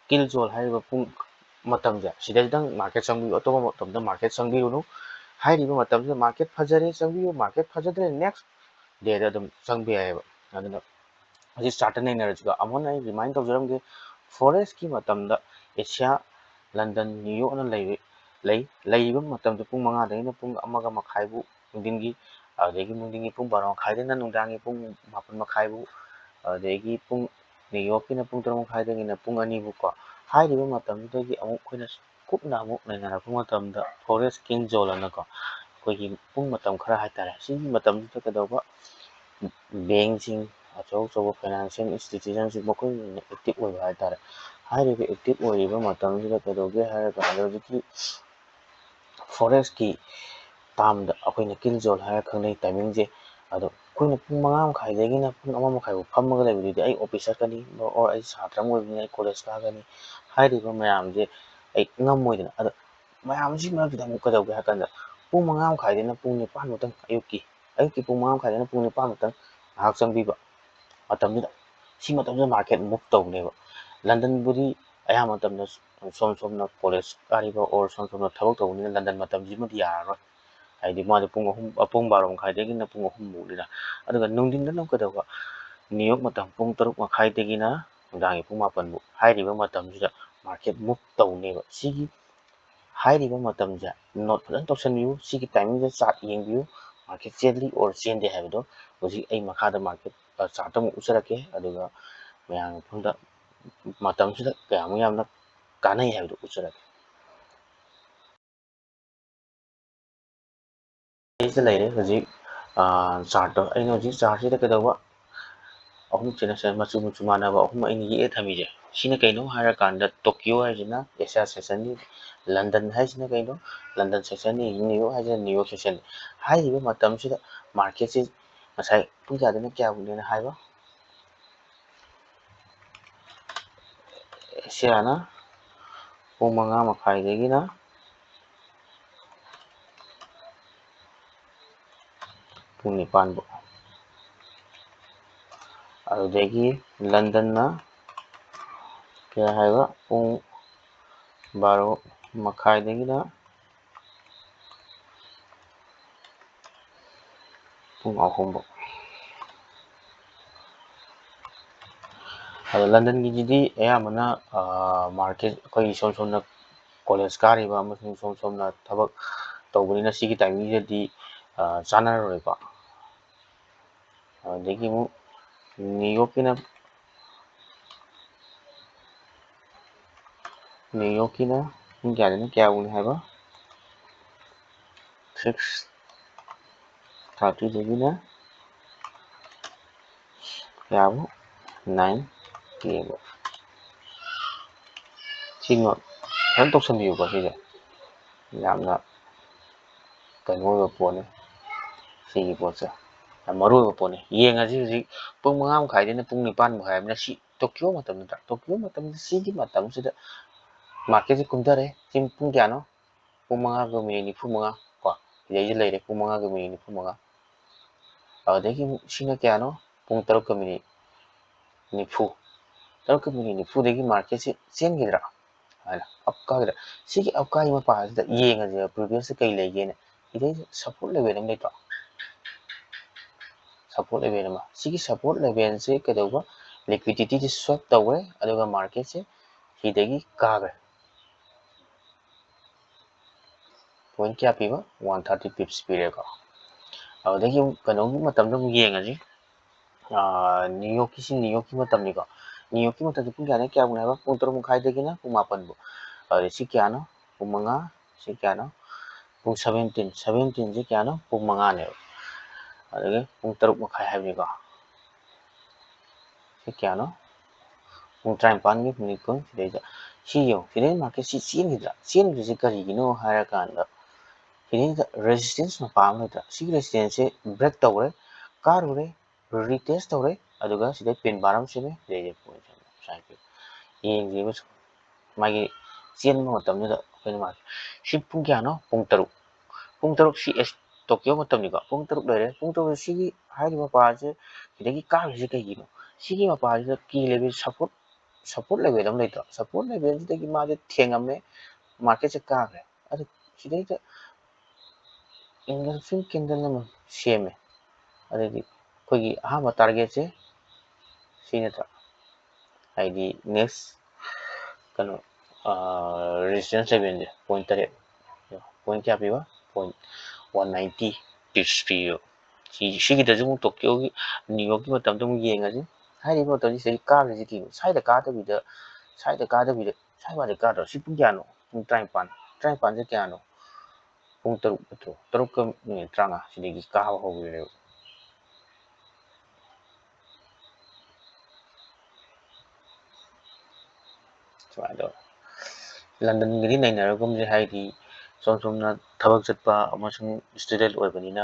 [SPEAKER 1] ꯀꯤꯜ ꯖꯣꯜ ꯍꯥꯏꯔꯤꯕ ꯄꯨꯡ ꯃꯇꯝꯁꯦ ꯁꯤꯗꯩꯗꯪ ꯃꯥꯔꯀꯦꯠ ꯆꯪꯕꯤꯌꯨ, ꯑꯇꯣꯞꯄ ꯃꯇꯝꯗ ꯃꯥꯔꯀꯦꯠ ꯆꯪꯕꯤꯔꯨꯅꯨ꯫ ꯍꯥꯏꯔꯤꯕ ꯃꯇꯝꯁꯤꯗ ꯃꯥꯔꯀꯦꯠ ꯐꯖꯔꯦ ꯆꯪꯕꯤꯌꯨ, ꯃꯥꯔꯀꯦꯠ ꯐꯖꯗ꯭ꯔꯦ ꯅꯦꯛꯁ ꯗꯦꯗ ꯑꯗꯨꯝ ꯆꯪꯕ ꯌꯥꯏꯑꯕ꯫ ꯑꯗꯨꯅ ꯍꯧꯖꯤꯛ ꯆꯥꯔꯠꯇ ꯅꯩꯅꯔꯁꯤꯀꯣ, ꯑꯃꯨꯛ ꯑꯩ ꯔꯤꯃꯥꯏꯟ ꯇꯧꯖꯔꯝꯒꯦ, ꯐꯣꯔꯦꯛꯁꯀꯤ ꯃꯇꯝꯗ ꯑꯦꯁꯤꯌꯥ, ꯂꯟꯗꯟ, ꯅ꯭ꯌꯨ ꯌꯣꯔꯛꯅ ꯂꯩꯔꯤꯕ ꯃꯇꯝꯗ ꯄꯨꯡ 5ꯗꯒꯤꯅ ꯄꯨꯡ 1:30ꯕꯨ ꯅꯨꯡꯊꯤꯟꯒꯤ, ꯑꯗꯨꯗꯒꯤ ꯅꯨꯡꯊꯤꯟꯒꯤ ꯄꯨꯡ 12:30ꯗꯒꯤꯅ ꯅꯨꯡꯗꯥꯡꯒꯤ ꯄꯨꯡ 7:30ꯕꯨ, ꯑꯗꯨꯗꯒꯤ ꯄꯨꯡ ꯅ꯭ꯌꯨ ꯌꯣꯔꯛꯀꯤꯅ ꯄꯨꯡ 6:30ꯗꯒꯤꯅ ꯄꯨꯡ 2ꯕꯨꯀꯣ꯫ ꯍꯥꯏꯔꯤꯕ ꯃꯇꯝꯗꯨꯗꯒꯤ ꯑꯃꯨꯛ ꯑꯩꯈꯣꯏꯅ ꯀꯨꯞꯅ ꯑꯃꯨꯛ ꯅꯩꯅꯔꯛꯄ ꯃꯇꯝꯗ ꯐꯣꯔꯦꯛꯁ ꯀꯤꯡ ꯖꯣꯜ ꯑꯅꯀꯣ, ꯑꯩꯈꯣꯏꯒꯤ ꯄꯨꯡ ꯃꯇꯝ ꯈꯔ ꯍꯥꯏꯇꯥꯔꯦ, ꯁꯤꯒꯤ ꯃꯇꯝꯁꯤꯗ ꯀꯩꯗꯧꯕ ꯕꯦꯡꯁꯤꯡ, ꯑꯆꯧ ꯑꯆꯧꯕ ꯐꯥꯏꯅꯥꯟꯁꯤꯌꯦꯜ ꯏꯟꯁꯇꯤꯇ꯭ꯌꯨꯁꯟꯁꯤꯡ ꯃꯈꯣꯏꯅ ꯑꯦꯛꯇꯤꯞ ꯑꯣꯏꯕ ꯍꯥꯏꯇꯥꯔꯦ꯫ ꯍꯥꯏꯔꯤꯕ ꯑꯦꯛꯇꯤꯞ ꯑꯣꯏꯔꯤꯕ ꯃꯇꯝꯁꯤꯗ ꯀꯩꯗꯧꯒꯦ ꯍꯥꯏꯔꯀꯥꯟꯗ ꯍꯧꯖꯤꯛꯀꯤ ꯐꯣꯔꯦꯛꯁꯀꯤ ꯇꯥꯝꯗ ꯑꯩꯈꯣꯏꯅ ꯀꯤꯜ ꯖꯣꯜ ꯍꯥꯏꯔ ꯈꯪꯅꯩ ꯇꯥꯏꯃꯤꯡꯁꯦ꯫ ꯑꯗꯣ ꯑꯩꯈꯣꯏꯅ ꯄꯨꯡ 5:30ꯗꯒꯤꯅ ꯄꯨꯡ 1:30ꯐꯥꯎ ꯐꯝꯃꯒ ꯂꯩꯕꯗꯨꯗꯤ ꯑꯩ ꯑꯣꯐꯤꯁ ꯆꯠꯀꯅꯤ, ꯑꯣꯔ ꯑꯩ ꯁꯥꯇ꯭ꯔ ꯑꯃ ꯑꯣꯏꯕꯅꯤꯅ ꯑꯩ ꯀꯣꯂꯦꯖ ꯀꯥꯒꯅꯤ, ꯍꯥꯏꯔꯤꯕ ꯃꯌꯥꯝꯁꯦ ꯑꯩ ꯉꯝꯃꯣꯏꯗꯅ꯫ ꯑꯗꯣ ꯃꯌꯥꯝꯁꯤ ꯃꯔꯛꯇꯨꯗ ꯑꯃꯨꯛ ꯀꯩꯗꯧꯒꯦ ꯍꯥꯏ ꯀꯥꯟꯗ ꯄꯨꯡ 5:30ꯗꯒꯤꯅ ꯄꯨꯡ 9 ꯑꯌꯨꯛꯀꯤ ꯄꯨꯡ 5:30ꯗꯒꯤꯅ ꯄꯨꯡ 9 ꯉꯥꯏꯍꯥꯛ ꯆꯪꯕꯤꯕ ꯃꯇꯝꯗꯨꯗ, ꯁꯤ ꯃꯇꯝꯗꯨꯗ ꯃꯥꯔꯀꯦꯠ ꯃꯨꯚ ꯇꯧꯅꯦꯕ꯫ ꯂꯟꯗꯟꯕꯨꯗꯤ ꯑꯌꯥꯝꯕ ꯃꯇꯝꯗ ꯁꯣꯝꯅ ꯀꯣꯂꯦꯖ ꯀꯥꯔꯤꯕ ꯑꯣꯔ ꯁꯣꯝꯅ ꯊꯕꯛ ꯇꯧꯕꯅꯤꯅ ꯂꯟꯗꯟ ꯃꯇꯝꯁꯤꯃꯗꯤ ꯌꯥꯔꯔꯣꯏ, ꯍꯥꯏꯗꯤ ꯃꯥꯗꯤ ꯄꯨꯡ 12:30ꯗꯒꯤꯅ ꯄꯨꯡ 3ꯐꯥꯎꯅꯤꯅ꯫ ꯑꯗꯨꯒ ꯅꯨꯡꯊꯤꯟꯗꯅ ꯀꯩꯗꯧꯕ ꯅ꯭ꯌꯨ ꯌꯣꯔꯛ ꯃꯇꯝ ꯄꯨꯡ 6:30ꯗꯒꯤꯅ ꯅꯨꯡꯗꯥꯡꯒꯤ ꯄꯨꯡ 7ꯐꯥꯎ, ꯍꯥꯏꯔꯤꯕ ꯃꯇꯝꯁꯤꯗ ꯃꯥꯔꯀꯦꯠ ꯃꯨꯚ ꯇꯧꯅꯦꯕ꯫ ꯁꯤꯒꯤ ꯍꯥꯏꯔꯤꯕ ꯃꯇꯝꯁꯦ ꯅꯣꯠ ꯐꯖꯅ ꯇꯧꯁꯟꯕꯤꯌꯨ, ꯁꯤꯒꯤ ꯇꯥꯏꯃꯤꯡꯗ ꯆꯥꯔꯠ ꯌꯦꯡꯕꯤꯌꯨ, ꯃꯥꯔꯀꯦꯠ ꯆꯦꯜꯂꯤ ꯑꯣꯔ ꯆꯦꯟꯗꯦ ꯍꯥꯏꯕꯗꯣ ꯍꯧꯖꯤꯛ ꯑꯩ ꯃꯈꯥꯗ ꯃꯥꯔꯀꯦꯠ ꯆꯥꯔꯠꯇ ꯑꯃꯨꯛ ꯎꯠꯆꯔꯛꯀꯦ꯫ ꯑꯗꯨꯒ ꯃꯌꯥꯝꯒꯤ ꯃꯐꯝꯗ ꯃꯇꯝꯁꯤꯗ ꯀꯌꯥꯃꯨꯛ ꯌꯥꯝꯅ ꯀꯥꯟꯅꯩ ꯍꯥꯏꯕꯗꯨ ꯎꯠꯆꯔꯛꯀꯦ꯫ ꯁꯤꯗ ꯂꯩꯔꯦ ꯍꯧꯖꯤꯛ ꯆꯥꯔꯠꯇꯣ, ꯑꯩꯅ ꯍꯧꯖꯤꯛ ꯆꯥꯔꯠꯁꯤꯗ ꯀꯩꯗꯧꯕ ꯑꯍꯨꯝꯁꯤꯅ ꯃꯆꯨ ꯃꯥꯟꯅꯕ ꯑꯍꯨꯝ ꯑꯩꯅ ꯌꯦꯛꯑ ꯊꯝꯃꯤꯁꯦ ꯁꯤꯅ ꯀꯩꯅꯣ ꯍꯥꯏꯔꯀꯥꯟꯗ ꯇꯣꯀꯤꯌꯣ ꯍꯥꯏꯁꯤꯅ ꯑꯦꯁꯤꯌꯥ ꯁꯦꯛꯁꯟꯅꯤ, ꯂꯟꯗꯟ ꯍꯥꯏꯁꯤꯅ ꯀꯩꯅꯣ ꯂꯟꯗꯟ ꯁꯦꯛꯁꯟꯅꯤ, ꯅ꯭ꯌꯨ ꯌꯣꯔꯛ ꯍꯥꯏꯁꯤꯅ ꯅ꯭ꯌꯨ ꯌꯣꯔꯛ ꯁꯦꯛꯁꯟꯅꯤ꯫ ꯍꯥꯏꯔꯤꯕ ꯃꯇꯝꯁꯤꯗ ꯃꯥꯔꯀꯦꯠꯁꯤ ꯉꯁꯥꯏ ꯄꯨꯡ ꯀꯌꯥꯗꯅ ꯀꯌꯥꯐꯥꯎꯅꯦꯅ ꯍꯥꯏꯕ, ꯑꯦꯁꯤꯌꯥꯅ ꯄꯨꯡ 5:30ꯗꯒꯤꯅ ꯄꯨꯡ 9ꯐꯥꯎ, ꯑꯗꯨꯗꯒꯤ ꯂꯟꯗꯟꯅ ꯀꯌꯥ ꯍꯥꯏꯕ ꯄꯨꯡ 12:30ꯗꯒꯤꯅ ꯄꯨꯡ 3ꯐꯥꯎ꯫ ꯑꯗꯣ ꯂꯟꯗꯟꯒꯤꯁꯤꯗꯤ ꯑꯌꯥꯝꯕꯅ ꯃꯥꯔꯀꯦꯠ ꯑꯩꯈꯣꯏ ꯁꯣꯝꯅ ꯀꯣꯂꯦꯖ ꯀꯥꯔꯤꯕ ꯑꯃꯁꯨꯡ ꯁꯣꯝꯅ ꯊꯕꯛ ꯇꯧꯕꯅꯤꯅ ꯁꯤꯒꯤ ꯇꯥꯏꯃꯤꯡꯁꯤꯗꯗꯤ ꯆꯥꯟꯅꯔꯔꯣꯏꯀꯣ꯫ ꯑꯗꯒꯤ ꯑꯃꯨꯛ ꯅ꯭ꯌꯨ ꯌꯣꯔꯛꯀꯤꯅ ꯄꯨꯡ ꯀꯌꯥꯗꯅ ꯀꯌꯥꯐꯥꯎꯅꯤ ꯍꯥꯏꯕ, 6:30ꯗꯒꯤꯅ ꯀꯌꯥꯐꯥꯎ, 9 PM꯫ ꯁꯤ ꯅꯣꯠ ꯐꯖꯅ ꯇꯧꯁꯟꯕꯤꯌꯨꯀꯣ, ꯁꯤꯁꯦ ꯌꯥꯝꯅ ꯀꯩꯅꯣ ꯑꯣꯏꯕ ꯄꯣꯠꯅꯤ ꯁꯤꯒꯤ ꯄꯣꯠꯁꯦ꯫ ꯌꯥꯝ ꯃꯔꯨꯑꯣꯏꯕ ꯄꯣꯠꯅꯤ ꯌꯦꯡꯉꯁꯤ ꯍꯧꯖꯤꯛ ꯄꯨꯡ 5 ꯃꯈꯥꯏꯗꯩꯅ ꯄꯨꯡ 9 ꯍꯥꯏꯕꯅꯤꯅ ꯁꯤ ꯇꯣꯀꯤꯌꯣ ꯃꯇꯝ ꯅꯠꯇ꯭ꯔꯥ ꯇꯣꯀꯤꯌꯣ ꯃꯇꯝꯗ ꯁꯤꯒꯤ ꯃꯇꯝꯁꯤꯗ ꯃꯥꯔꯀꯦꯠꯁꯦ ꯀꯨꯝꯊꯔꯦ ꯁꯤ ꯄꯨꯡ ꯀꯌꯥꯅꯣ ꯄꯨꯡ 5:45 ꯀꯣ ꯁꯤꯗꯩꯁꯤ ꯂꯩꯔꯦ ꯄꯨꯡ 5:45 ꯑꯗꯨꯗꯒꯤ ꯁꯤꯅ ꯀꯌꯥꯅꯣ ꯄꯨꯡ 6:40 3:40 ꯃꯥꯔꯀꯦꯠꯁꯦ ꯆꯦꯟꯈꯤꯗ꯭ꯔꯥ ꯍꯥꯏꯅ ꯑꯞ ꯀꯥꯈꯤꯗ꯭ꯔꯥ ꯁꯤꯒꯤ ꯑꯞ ꯀꯥꯒꯤ ꯃꯄꯥꯁꯤꯗ ꯌꯦꯡꯉꯁꯦꯕ ꯄ꯭ꯔꯤꯚꯤꯌꯁꯇ ꯀꯩ ꯂꯩꯒꯦꯅ ꯁꯤꯗꯩꯁꯤꯗ ꯁꯞꯄꯣꯔꯠ ꯂꯦꯚꯦꯜ ꯑꯃ ꯂꯩꯇ꯭ꯔꯣ ꯁꯞꯄꯣꯔꯠ ꯂꯦꯚꯦꯜ ꯑꯃ ꯁꯤꯒꯤ ꯁꯞꯄꯣꯔꯠ ꯂꯦꯚꯦꯜꯁꯦ ꯀꯩꯗꯧꯕ ꯂꯤꯀ꯭ꯋꯤꯗꯤꯇꯤꯁꯦ ꯁ꯭ꯋꯦꯞ ꯇꯧꯈ꯭ꯔꯦ ꯑꯗꯨꯒ ꯃꯥꯔꯀꯦꯠꯁꯦ ꯁꯤꯗꯒꯤ ꯀꯥꯈ꯭ꯔꯦ ꯄꯣꯏꯟ ꯀꯌꯥ ꯄꯤꯕ 130 ꯄꯤꯞꯁ ꯄꯤꯔꯦꯀꯣ ꯑꯗꯨꯗꯒꯤ ꯀꯩꯅꯣꯒꯤ ꯃꯇꯝꯗ ꯑꯃꯨꯛ ꯌꯦꯡꯉꯁꯤ ꯅ꯭ꯌꯨꯌꯣꯔꯛꯀꯤ ꯃꯇꯝꯅꯤꯀꯣ ꯅ꯭ꯌꯨꯌꯣꯔꯛꯀꯤ ꯃꯇꯝꯁꯦ ꯄꯨꯡ ꯀꯌꯥꯕꯨꯅ ꯍꯥꯏꯕ ꯄꯨꯡ 6:30ꯗꯒꯤꯅ ꯄꯨꯡ 9 ꯑꯗꯨꯗꯤ ꯁꯤ ꯀꯌꯥꯅꯣ ꯄꯨꯡ 5 ꯁꯤ ꯀꯌꯥꯅꯣ ꯄꯨꯡ 17 ꯀꯌꯥꯅꯣ ꯄꯨꯡ 5ꯅꯦꯕ ꯑꯗꯒꯤ ꯄꯨꯡ 6:30 ꯍꯥꯏꯕꯅꯤꯀꯣ ꯁꯤ ꯀꯌꯥꯅꯣ ꯄꯨꯡ 19:10 ꯁꯤꯗꯩꯗ ꯁꯤ ꯌꯦꯡꯉꯨ ꯁꯤꯗꯩ ꯃꯥꯔꯀꯦꯠ ꯁꯤ ꯆꯦꯟꯈꯤꯗ꯭ꯔꯥ ꯆꯦꯟꯈ꯭ꯔꯤꯁꯤ ꯀꯔꯤꯒꯤꯅꯣ ꯍꯥꯏꯔꯀꯥꯟꯗ ꯁꯤꯗꯩꯗ ꯔꯦजिस्टेंस ꯃꯄꯥ ꯑꯃ ꯂꯩꯇ꯭ꯔꯥ ꯁꯤꯒꯤ ꯔꯦजिस्टेंसꯁꯦ ꯕ꯭रेक ꯇꯧꯔꯦ ꯀꯥꯔꯨꯔꯦ ꯔꯤꯇꯦꯁ ꯇꯧꯔꯦ ꯑꯗꯨꯒ ꯁꯤꯗꯩ ꯄꯤꯟ ꯕꯥꯔ ꯑꯃ ꯁꯦꯝꯃꯦ ꯁꯤꯗꯩꯗ ꯄꯣꯏꯟ ꯌꯦꯡꯁꯦꯕ ꯃꯥꯒꯤ ꯆꯦꯟꯕ ꯃꯇꯝꯗꯨꯗ ꯑꯩꯈꯣꯏꯅ ꯃꯥꯔꯀꯦꯠ ꯁꯤ ꯄꯨꯡ ꯀꯌꯥꯅꯣ ꯄꯨꯡ 6 ꯁꯤ ꯇꯣꯀꯤꯌꯣ ꯃꯇꯝꯅꯤꯀꯣ ꯄꯨꯡ 6 ꯂꯩꯔꯦ ꯄꯨꯡ 6 ꯁꯤꯒꯤ ꯍꯥꯏꯔꯤꯕ ꯃꯄꯥꯁꯦ ꯁꯤꯗꯒꯤ ꯀꯥꯈ꯭ꯔꯤꯁꯤ ꯀꯩꯒꯤꯅꯣ ꯁꯤꯒꯤ ꯃꯄꯥꯁꯤꯗ ꯀꯤ ꯂꯦꯚꯦꯜ ꯁꯞꯄꯣꯔꯠ ꯂꯦꯚꯦꯜ ꯑꯃ ꯂꯩꯇ꯭ꯔꯣ ꯁꯞꯄꯣꯔꯠ ꯂꯦꯚꯦꯜꯁꯤꯗꯒꯤ ꯃꯥꯁꯦ ꯊꯦꯡꯉꯝꯃꯦ ꯃꯥꯔꯀꯦꯠꯁꯦ ꯀꯥꯈ꯭ꯔꯦ ꯑꯗꯨ ꯁꯤꯗꯩꯗ ꯏꯟꯒꯜꯐꯤꯡ ꯀꯦꯟꯗꯜ ꯑꯃ ꯁꯦꯝꯃꯦ ꯑꯗꯩꯗꯤ ꯑꯩꯈꯣꯏꯒꯤ ꯑꯍꯥꯟꯕ ꯇꯥꯔꯒꯦꯠꯁꯦ ꯁꯤ ꯅꯠꯇ꯭ꯔꯥ ꯍꯥꯏꯗꯤ ꯅꯦꯛꯁ ꯀꯩꯅꯣ ꯔꯦजिस्टेंस ꯂꯦꯚꯦꯜꯁꯦ ꯄꯣꯏꯟ 8 ꯄꯣꯏꯟ ꯀꯌꯥ ꯄꯤꯕ ꯄꯣꯏꯟ 190 ꯄꯤꯞꯁ ꯄꯤꯕ ꯁꯤꯒꯤꯗꯁꯨ ꯑꯃꯨꯛ ꯇꯣꯀꯤꯌꯣꯒꯤ ꯅ꯭ꯌꯨꯌꯣꯔꯛꯀꯤ ꯃꯇꯝꯗ ꯑꯃꯨꯛ ꯌꯦꯡꯉꯁꯤ ꯍꯥꯏꯔꯤꯕ ꯃꯇꯝꯁꯤ ꯁꯤꯗꯒꯤ ꯀꯥꯈ꯭ꯔꯤꯁꯤ ꯀꯩꯅꯣ ꯁ꯭ꯋꯥꯏꯗ ꯀꯥꯗꯕꯤꯗ ꯁ꯭ꯋꯥꯏ ꯀꯥꯗ꯭ꯔꯣ ꯁꯤ ꯄꯨꯡ ꯀꯌꯥꯅꯣ ꯄꯨꯡ 19 ꯀꯌꯥꯅꯣ ꯄꯨꯡ 6 ꯅꯠꯇ꯭ꯔꯣ 6:35 ꯁꯤꯗꯒꯤ ꯀꯥꯕ ꯍꯧꯈ꯭ꯔꯦꯕ ꯁꯨꯃꯥꯏꯅ ꯇꯧꯋꯦ ꯂꯟꯗꯟꯒꯗꯤ ꯅꯩꯅꯔꯒꯨꯝꯁꯦ ꯍꯥꯏꯗꯤ ꯁꯣꯝꯅ ꯊꯕꯛ ꯆꯠꯄ ꯑꯃꯁꯨꯡ ꯏꯁꯇꯨꯗꯦꯟꯠ ꯑꯣꯏꯕꯅꯤꯅ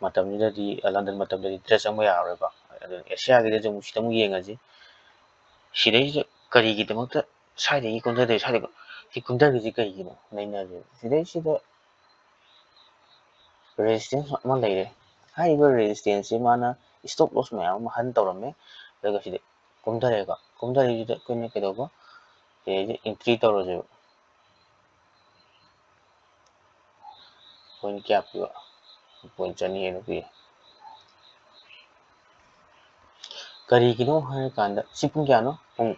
[SPEAKER 1] ꯃꯇꯝꯁꯤꯗꯗꯤ ꯂꯟꯗꯟ ꯃꯇꯝꯗꯗꯤ ꯗ꯭ꯔꯦꯁ ꯆꯪꯕ ꯌꯥꯔꯔꯣꯏꯀꯣ ꯑꯗꯨꯅ ꯑꯦꯁꯤꯌꯥꯒꯤꯗꯁꯨ ꯑꯃꯨꯛ ꯁꯤꯗ ꯑꯃꯨꯛ ꯌꯦꯡꯉꯁꯤ ꯁꯤꯗꯩꯁꯤꯗ ꯀꯔꯤꯒꯤꯗꯃꯛꯇ ꯁ꯭ꯋꯥꯏꯗꯒꯤ ꯀꯨꯝꯊꯗꯣꯏ ꯁ꯭ꯋꯥꯏꯗ ꯁꯤ ꯀꯨꯝꯊꯈꯤꯁꯤ ꯀꯩꯒꯤꯅꯣ ꯅꯩꯅꯁꯦ ꯁꯤꯗꯩꯁꯤꯗ ꯔꯦजिस्टेंस ꯑꯃ ꯂꯩꯔꯦ ꯍꯥꯏꯔꯤꯕ ꯔꯦजिस्टेंसꯁꯤ ꯃꯥꯅ ꯏꯁꯇꯣꯞ ꯂꯣꯁ ꯃꯌꯥꯝ ꯑꯃ ꯍꯟ ꯇꯧꯔꯝꯃꯦ ꯑꯗꯨꯒ ꯁꯤꯗ ꯀꯨꯝꯊꯔꯦꯀꯣ ꯀꯨꯝꯊꯔꯤꯁꯤꯗ ꯑꯩꯈꯣꯏꯅ ꯀꯩꯗꯧꯕ ꯁꯤꯗꯩꯁꯤꯗ ꯑꯦꯟꯇ꯭ꯔꯤ ꯇꯧꯔꯁꯦꯕ ꯄꯣꯏꯟ ꯀꯌꯥ ꯄꯤꯕ ꯄꯣꯏꯟ 200 ꯍꯦꯟꯅ ꯄꯤ ꯀꯔꯤꯒꯤꯅꯣ ꯍꯥꯏꯔꯀꯥꯟꯗ ꯁꯤ ꯄꯨꯡ ꯀꯌꯥꯅꯣ ꯄꯨꯡ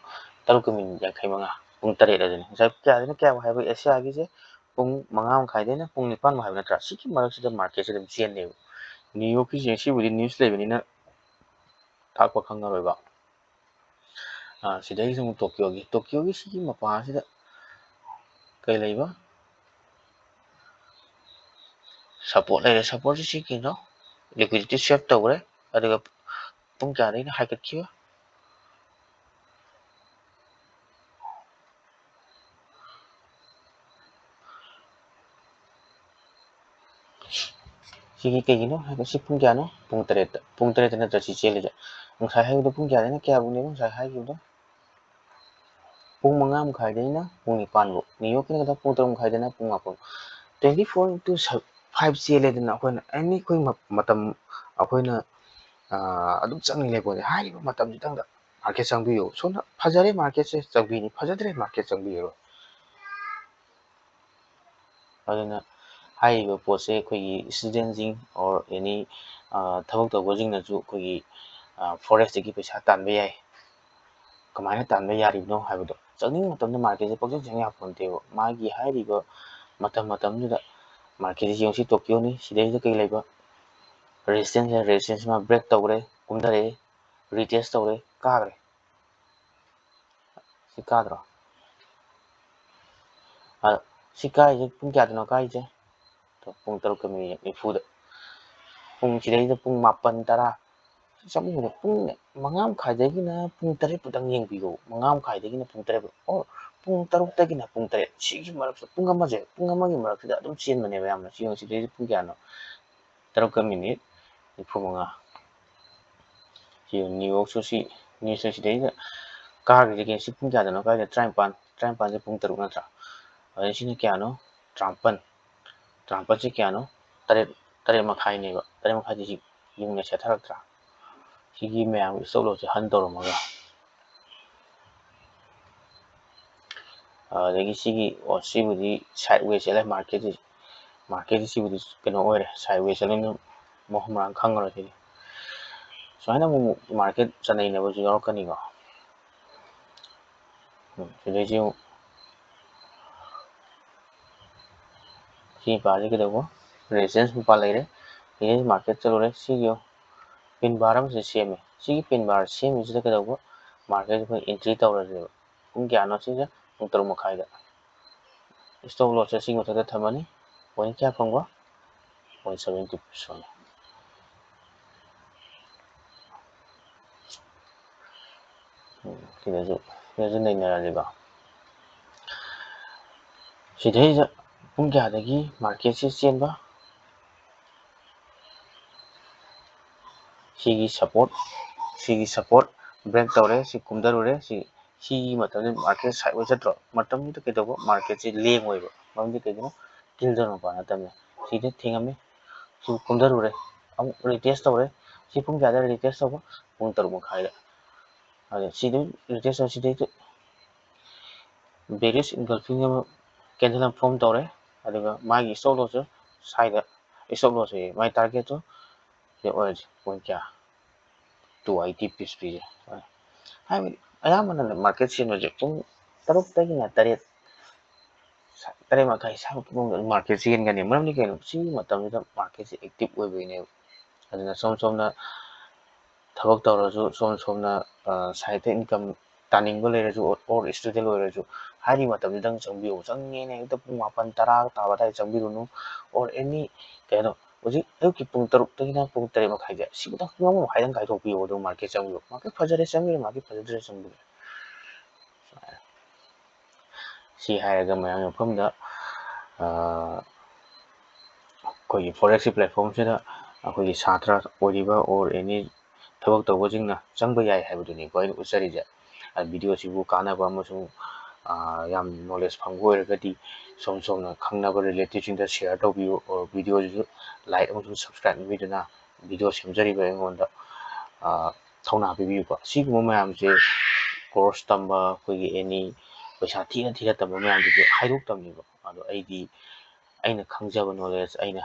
[SPEAKER 1] 6:55 ꯄꯨꯡ 8 ꯑꯗꯨꯅꯤ ꯉꯁꯥꯏ ꯀꯌꯥꯗꯩꯅ ꯀꯌꯥ ꯍꯥꯏꯕ ꯑꯦꯁꯤꯌꯥꯒꯤꯁꯦ ꯄꯨꯡ 5:30ꯗꯩꯅ ꯄꯨꯡ 9 ꯍꯥꯏꯕ ꯅꯠꯇ꯭ꯔꯥ ꯁꯤꯒꯤ ꯃꯔꯛꯁꯤꯗ ꯃꯥꯔꯀꯦꯠꯁꯦ ꯑꯗꯨꯝ ꯆꯦꯟꯅꯦꯕ ꯅ꯭ꯌꯨꯌꯣꯔꯛꯀꯤꯁꯦ ꯁꯤꯕꯨꯗꯤ ꯅ꯭ꯌꯨꯁ ꯂꯩꯕꯅꯤꯅ ꯇꯥꯛꯄ ꯈꯪꯉꯔꯣꯏꯕ ꯁꯤꯗꯩꯁꯤ ꯑꯃꯨꯛ ꯇꯣꯀꯤꯌꯣꯒꯤ ꯁꯤꯒꯤ ꯃꯄꯥꯁꯤꯗ ꯀꯩ ꯂꯩꯕ ꯁꯞꯄꯣꯔꯠ ꯂꯩꯔꯦ ꯁꯞꯄꯣꯔꯠꯁꯤ ꯁꯤ ꯀꯩꯅꯣ ꯂꯤꯀ꯭ꯋꯤꯗꯤꯇꯤ ꯁ꯭ꯋꯦꯞ ꯇꯧꯈ꯭ꯔꯦ ꯑꯗꯨꯒ ꯄꯨꯡ ꯀꯌꯥꯗꯩꯅ ꯍꯥꯏꯒꯠꯈꯤꯕ ꯁꯤꯒꯤ ꯀꯩꯒꯤꯅꯣ ꯍꯥꯏꯕ ꯁꯤ ꯄꯨꯡ ꯀꯌꯥꯅꯣ ꯄꯨꯡ 8ꯇ ꯄꯨꯡ 8ꯇ ꯅꯠꯇ꯭ꯔ ꯁꯤ ꯆꯦꯜꯂꯤꯁꯦ ꯉꯁꯥꯏ ꯍꯥꯏꯕꯗꯣ ꯄꯨꯡ ꯀꯌꯥꯗꯩꯅ ꯀꯌꯥꯕꯨꯅꯦꯕ ꯉꯁꯥꯏ ꯍꯥꯏꯈꯤꯕꯗꯣ ꯄꯨꯡ 5:30ꯗꯩꯅ ꯄꯨꯡ 9 ꯅ꯭ꯌꯨꯌꯣꯔꯛꯀꯤꯅ ꯄꯨꯡ 6:30ꯗꯩꯅ ꯄꯨꯡ 9 24/5 ꯆꯦꯜꯂꯦꯗꯅ ꯑꯩꯈꯣꯏꯅ ꯑꯦꯅꯤ ꯑꯩꯈꯣꯏ ꯃꯇꯝ ꯑꯩꯈꯣꯏꯅ ꯑꯗꯨꯝ ꯆꯪꯅꯤꯡꯂꯦ ꯄꯣꯠꯁꯦ ꯍꯥꯏꯔꯤꯕ ꯃꯇꯝꯁꯤꯗꯪꯗ ꯃꯥꯔꯀꯦꯠ ꯆꯪꯕꯤꯌꯨ ꯁꯣꯝꯗ ꯐꯖꯔꯦ ꯃꯥꯔꯀꯦꯠꯁꯦ ꯆꯪꯕꯤꯅꯤ ꯐꯖꯗ꯭ꯔꯦ ꯃꯥꯔꯀꯦꯠ ꯆꯪꯕꯤꯔꯣꯏ ꯑꯗꯨꯅ ꯍꯥꯏꯔꯤꯕ ꯄꯣꯠꯁꯦ ꯑꯩꯈꯣꯏꯒꯤ ꯏꯁꯇꯨꯗꯦꯟꯁꯤꯡ ꯑꯣꯔ ꯑꯦꯅꯤ ꯊꯕꯛ ꯇꯧꯕꯁꯤꯡꯅꯁꯨ ꯑꯩꯈꯣꯏꯒꯤ ꯐꯣꯔꯦꯛꯁꯇꯒꯤ ꯄꯩꯁꯥ ꯇꯥꯟꯕ ꯌꯥꯏ ꯀꯃꯥꯏꯅ ꯇꯥꯟꯕ ꯌꯥꯔꯤꯕꯅꯣ ꯍꯥꯏꯕꯗꯣ ꯆꯪꯅꯤꯡꯕ ꯃꯇꯝꯗ ꯃꯥꯔꯀꯦꯠꯁꯦ ꯄꯪꯆꯪ ꯆꯪ ꯌꯥꯄꯣꯟꯇꯦꯕ ꯃꯥꯒꯤ ꯍꯥꯏꯔꯤꯕ ꯃꯇꯝꯗꯨꯗ ꯃꯥꯔꯀꯦꯠꯁꯦ ꯌꯦꯡꯉꯨ ꯁꯤ ꯇꯣꯀꯤꯌꯣꯅꯤ ꯁꯤꯗꯩꯁꯤꯗ ꯀꯩ ꯂꯩꯕ ꯔꯦजिस्टेंस ꯕ꯭ꯔꯦꯛ ꯇꯧꯈ꯭ꯔꯦ ꯀꯨꯝꯊꯔꯛꯑꯦ ꯔꯤꯇꯦꯁ ꯇꯧꯔꯦ ꯀꯥꯈ꯭ꯔꯦ ꯁꯤ ꯀꯥꯗ꯭ꯔꯣ ꯁꯤ ꯀꯥꯔꯤꯁꯦ ꯄꯨꯡ ꯀꯌꯥꯗꯅꯣ ꯀꯥꯔꯤꯁꯦ ꯄꯨꯡ 6:40 ꯄꯨꯡ ꯁꯤꯗꯩꯁꯤꯗ ꯄꯨꯡ 9 10 ꯆꯪꯕꯤꯕ ꯄꯨꯡ 5:30ꯗꯒꯤꯅ ꯄꯨꯡ 8 ꯐꯥꯎꯗꯪ ꯌꯦꯡꯕꯤꯌꯨ 5:30ꯗꯒꯤꯅ ꯄꯨꯡ 8 ꯐꯥꯎ ꯑꯣꯔ ꯄꯨꯡ 6ꯇꯒꯤꯅ ꯄꯨꯡ 8 ꯁꯤꯒꯤ ꯃꯔꯛꯇ ꯄꯨꯡ ꯑꯃꯒꯤ ꯃꯔꯛꯁꯤꯗ ꯑꯗꯨꯝ ꯆꯦꯟꯕꯅꯦꯕ ꯌꯥꯝꯅ ꯁꯤꯗꯩꯁꯤ ꯄꯨꯡ ꯀꯌꯥꯅꯣ 6:35 ꯁꯤ ꯅ꯭ꯌꯨꯌꯣꯔꯛꯁꯨ ꯁꯤ ꯅ꯭ꯌꯨꯁꯁꯦ ꯁꯤꯗꯩꯗ ꯀꯥꯈ꯭ꯔꯤꯁꯦ ꯁꯤ ꯄꯨꯡ ꯀꯌꯥꯗꯅꯣ ꯀꯥꯏꯗ 53ꯁꯦ ꯄꯨꯡ 6 ꯅꯠꯇ꯭ꯔꯥ ꯑꯗꯩ ꯁꯤꯅ ꯀꯌꯥꯅꯣ 53ꯁꯦ ꯀꯌꯥꯅꯣ 8 ꯃꯈꯥꯏꯅꯦꯕ 8 ꯃꯈꯥꯏꯗꯤ ꯁꯤ ꯌꯨꯡꯅ ꯁꯦꯠꯊꯔꯛꯇ꯭ꯔꯥ ꯁꯤꯒꯤ ꯃꯌꯥꯝꯒꯤ ꯏꯁꯇꯣꯞ ꯂꯣꯁꯁꯦ ꯍꯟ ꯇꯧꯔꯝꯃꯒ ꯑꯗꯒꯤ ꯁꯤꯒꯤ ꯁꯤꯕꯨꯗꯤ ꯁꯥꯏꯠ ꯋꯦ ꯆꯠꯂꯦ ꯃꯥꯔꯀꯦꯠꯁꯤ ꯁꯤꯕꯨꯗꯤ ꯀꯩꯅꯣ ꯑꯣꯏꯔꯦ ꯁꯥꯏꯠ ꯋꯦ ꯆꯠꯂꯦꯅ ꯃꯍꯨꯝ ꯃꯔꯥꯡ ꯈꯪꯉꯔꯣꯏ ꯁꯤꯗꯤ ꯁꯨꯃꯥꯏꯅ ꯑꯃꯨꯛ ꯃꯥꯔꯀꯦꯠ ꯆꯅꯩꯅꯕꯁꯨ ꯌꯥꯎꯔꯛꯀꯅꯤꯀꯣ ꯁꯤꯗꯩꯁꯤ ꯑꯃꯨꯛ ꯁꯤ ꯃꯄꯥꯁꯤ ꯀꯩꯗꯧꯕ ꯔꯦꯖꯤꯁꯇꯦꯟꯁ ꯃꯄꯥ ꯂꯩꯔꯦ ꯁꯤꯗꯩ ꯃꯥꯔꯀꯦꯠ ꯆꯠꯂꯨꯔꯦ ꯁꯤꯒꯤ ꯄꯤꯟ ꯕꯥꯔ ꯑꯃꯁꯨ ꯁꯦꯝꯃꯦ ꯁꯤꯒꯤ ꯄꯤꯟ ꯕꯥꯔ ꯁꯦꯝꯃꯤꯁꯤꯗ ꯀꯩꯗꯧꯕ ꯃꯥꯔꯀꯦꯠ ꯑꯩꯈꯣꯏ ꯑꯦꯟꯇ꯭ꯔꯤ ꯇꯧꯔꯁꯦꯕ ꯄꯨꯡ ꯀꯌꯥꯅꯣ ꯁꯤꯁꯦ ꯄꯨꯡ 6 ꯃꯈꯥꯏꯗ ꯏꯁꯇꯣꯞ ꯂꯣꯁꯁꯦ ꯁꯤꯒꯤ ꯃꯊꯛꯇ ꯊꯝꯃꯅꯤ ꯄꯣꯏꯟ ꯀꯌꯥ ꯐꯪꯕ ꯄꯣꯏꯟ 70 ꯐꯪꯉꯦ ꯁꯤꯗꯁꯨ ꯅꯩꯅꯔꯁꯤꯀꯣ ꯁꯤꯗꯩꯁꯤꯗ ꯄꯨꯡ ꯀꯌꯥꯗꯒꯤ ꯃꯥꯔꯀꯦꯠꯁꯤ ꯆꯦꯟꯕ ꯁꯤꯒꯤ ꯁꯞꯄꯣꯔꯠ ꯕ꯭ꯔꯦꯛ ꯇꯧꯔꯦ ꯁꯤ ꯀꯨꯝꯊꯔꯨꯔꯦ ꯁꯤꯒꯤ ꯃꯇꯝꯗ ꯃꯥꯔꯀꯦꯠ ꯁꯥꯏꯠ ꯋꯦ ꯆꯠꯇ꯭ꯔꯣ ꯃꯇꯝꯗꯨꯗ ꯀꯩꯗꯧꯕ ꯃꯥꯔꯀꯦꯠꯁꯤ ꯂꯦꯡꯉꯣꯏꯕ ꯃꯔꯝꯗꯤ ꯀꯩꯒꯤꯅꯣ ꯇꯤꯜꯖꯔ ꯃꯄꯥ ꯅꯠꯇꯕꯅꯤ ꯁꯤꯗ ꯊꯦꯡꯉꯝꯃꯤ ꯁꯤ ꯀꯨꯝꯊꯔꯨꯔꯦ ꯑꯃꯨꯛ ꯔꯤꯇꯦꯁ ꯇꯧꯔꯦ ꯁꯤ ꯄꯨꯡ ꯀꯌꯥꯗ ꯔꯤꯇꯦꯁ ꯇꯧꯕ ꯄꯨꯡ 6 ꯃꯈꯥꯏꯗ ꯑꯗ ꯁꯤꯗꯩ ꯔꯤꯇꯦꯁ ꯇꯧ ꯁꯤꯗꯩ ꯕꯦꯔꯤꯁ ꯏꯟꯒꯜꯐꯤꯡ ꯑꯃ ꯀꯦꯟꯗꯜ ꯑꯃ ꯐꯣꯝ ꯇꯧꯔꯦ ꯑꯗꯨꯒ ꯃꯥꯒꯤ ꯏꯁꯇꯣꯞ ꯂꯣꯁꯁꯨ ꯁ꯭ꯋꯥꯏꯗ ꯏꯁꯇꯣꯞ ꯂꯣꯁꯁꯦ ꯃꯥꯒꯤ ꯇꯥꯔꯒꯦꯠꯁꯨ ꯁꯤ ꯑꯣꯏꯔꯁꯤ ꯄꯣꯏꯟ ꯀꯌꯥ 280 ꯄꯤꯁ ꯄꯤꯁꯦ ꯍꯥꯏꯕꯗꯤ ꯑꯌꯥꯝꯕꯅ ꯃꯥꯔꯀꯦꯠ ꯆꯦꯟꯕꯁꯦ ꯄꯨꯡ 6ꯇꯒꯤꯅ 8 ꯃꯈꯥꯏ ꯁ꯭ꯋꯥꯏꯒꯤ ꯃꯅꯨꯡꯗ ꯃꯥꯔꯀꯦꯠ ꯆꯦꯟꯒꯅꯤ ꯃꯔꯝꯗꯤ ꯀꯩꯅꯣ ꯁꯤꯒꯤ ꯃꯇꯝꯁꯤꯗ ꯃꯥꯔꯀꯦꯠꯁꯦ ꯑꯦꯛꯇꯤꯚ ꯑꯣꯏꯕꯒꯤꯅꯦꯕ ꯑꯗꯨꯅ ꯁꯣꯝꯅ ꯊꯕꯛ ꯇꯧꯔꯁꯨ ꯁꯣꯝꯅ ꯁꯥꯏꯠꯇ ꯏꯟꯀꯝ ꯇꯥꯅꯤꯡꯕ ꯂꯩꯔꯁꯨ ꯑꯣꯔ ꯏꯁꯇꯨꯗꯦꯟ ꯑꯣꯏꯔꯁꯨ ꯍꯥꯏꯔꯤꯕ ꯃꯇꯝꯁꯤꯗꯪ ꯆꯪꯕꯤꯌꯨ ꯆꯪꯉꯦꯅ ꯍꯦꯛꯇ ꯄꯨꯡ 9 10 ꯇꯥꯕ ꯑꯗꯨꯋꯥꯏꯗ ꯆꯪꯕꯤꯔꯨꯅꯨ ꯑꯣꯔ ꯑꯦꯅꯤ ꯀꯩꯅꯣ ꯍꯧꯖꯤꯛ ꯑꯌꯨꯛꯀꯤ ꯄꯨꯡ 6ꯇꯒꯤꯅ ꯄꯨꯡ 8 ꯃꯈꯥꯏꯁꯦ ꯁꯤꯕꯨꯗꯪ ꯄꯨꯡ 1 ꯃꯈꯥꯏꯗꯪ ꯀꯥꯏꯊꯣꯛꯄꯤꯌꯨ ꯑꯗꯨꯒ ꯃꯥꯔꯀꯦꯠ ꯆꯪꯕꯤꯌꯨ ꯃꯥꯔꯀꯦꯠ ꯐꯖꯔꯦ ꯆꯪꯕꯤꯔꯦ ꯃꯥꯔꯀꯦꯠ ꯐꯖꯗ꯭ꯔꯦ ꯆꯪꯕꯤꯔꯦ ꯁꯤ ꯍꯥꯏꯔꯒ ꯃꯌꯥꯝꯒꯤ ꯃꯐꯝꯗ ꯑꯩꯈꯣꯏꯒꯤ ꯐꯣꯔꯦꯛꯁꯀꯤ ꯄ꯭ꯂꯦꯠꯐꯣꯝꯁꯤꯗ ꯑꯩꯈꯣꯏꯒꯤ ꯁꯥꯇ꯭ꯔ ꯑꯣꯏꯔꯤꯕ ꯑꯣꯔ ꯑꯦꯅꯤ ꯊꯕꯛ ꯇꯧꯕꯁꯤꯡꯅ ꯆꯪꯕ ꯌꯥꯏ ꯍꯥꯏꯕꯗꯨꯅꯤꯀꯣ ꯑꯩꯅ ꯎꯠꯆꯔꯤꯁꯦ ꯚꯤꯗꯤꯑꯣꯁꯤꯕꯨ ꯀꯥꯟꯅꯕ ꯑꯃꯁꯨꯡ ꯌꯥꯝ ꯅꯣꯂꯦꯖ ꯐꯪꯕ ꯑꯣꯏꯔꯒꯗꯤ ꯁꯣꯝꯅ ꯈꯪꯅꯕ ꯔꯤꯂꯦꯇꯤꯚꯁꯤꯡꯗ ꯁꯤꯌꯔ ꯇꯧꯕꯤꯌꯨ ꯑꯣꯔ ꯚꯤꯗꯤꯑꯣꯁꯤꯁꯨ ꯂꯥꯏꯛ ꯑꯃꯁꯨꯡ ꯁꯕꯁꯀ꯭ꯔꯥꯏꯕ ꯄꯤꯕꯤꯗꯨꯅ ꯚꯤꯗꯤꯑꯣ ꯁꯦꯝꯖꯔꯤꯕ ꯑꯩꯉꯣꯟꯗ ꯊꯧꯅꯥ ꯄꯤꯕꯤꯌꯨꯀꯣ ꯁꯤꯒꯨꯝꯕ ꯃꯌꯥꯝꯁꯦ ꯀꯣꯔꯁ ꯇꯝꯕ ꯑꯩꯈꯣꯏꯒꯤ ꯑꯦꯅꯤ ꯄꯩꯁꯥ ꯊꯤꯔ ꯇꯝꯕ ꯃꯌꯥꯝꯗꯨꯁꯨ ꯍꯥꯏꯗꯣꯛꯇꯕꯅꯦꯕ ꯑꯗꯣ ꯑꯩꯅ ꯈꯪꯖꯕ ꯅꯣꯂꯦꯖ ꯑꯩꯅ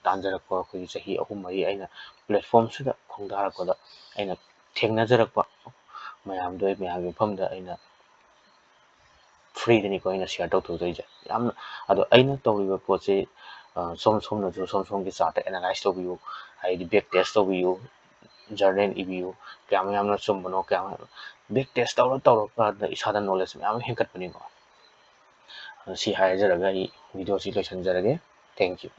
[SPEAKER 1] ꯇꯥꯟꯖꯔꯛꯄ ꯑꯩꯈꯣꯏꯒꯤ ꯆꯍꯤ 3 4 ꯑꯩꯅ ꯄ꯭ꯂꯦꯠꯐꯣꯝꯁꯤꯗ ꯈꯣꯡꯗꯥꯔꯛꯄꯗ ꯑꯩꯅ ꯊꯦꯡꯅꯖꯔꯛꯄ ꯃꯌꯥꯝꯗꯣ ꯑꯩ ꯃꯌꯥꯝꯒꯤ ꯃꯐꯝꯗ ꯑꯩꯅ ꯐ꯭ꯔꯤꯗꯅꯤꯀꯣ ꯑꯩꯅ ꯁꯤꯌꯔ ꯇꯧꯊꯣꯛꯆꯔꯤꯁꯦ ꯌꯥꯝꯅ ꯑꯗꯣ ꯑꯩꯅ ꯇꯧꯔꯤꯕ ꯄꯣꯠꯁꯦ ꯁꯣꯝꯅꯁꯨ ꯁꯣꯝꯒꯤ ꯆꯥꯔꯠꯇ ꯑꯦꯅꯥꯂꯥꯏꯁ ꯇꯧꯕꯤꯌꯨ ꯍꯥꯏꯗꯤ ꯕꯦꯛ ꯇꯦꯁ ꯇꯧꯕꯤꯌꯨ ꯖꯔꯅꯦꯜ ꯏꯕꯤꯌꯨ ꯀꯌꯥꯝ ꯌꯥꯝꯅ ꯆꯨꯝꯕꯅꯣ ꯕꯦꯛ ꯇꯦꯁ ꯇꯧꯔꯀꯥꯟꯗ ꯏꯁꯥꯗ ꯅꯣꯂꯦꯖ ꯃꯌꯥꯝ ꯑꯃ ꯍꯦꯟꯒꯠꯄꯅꯤꯀꯣ ꯑꯗꯣ ꯁꯤ ꯍꯥꯏꯖꯔꯒ ꯑꯩ ꯚꯤꯗꯤꯑꯣꯁꯤ ꯂꯣꯏꯁꯤꯟꯖꯔꯒꯦ ꯊꯦꯡꯛ ꯌꯨ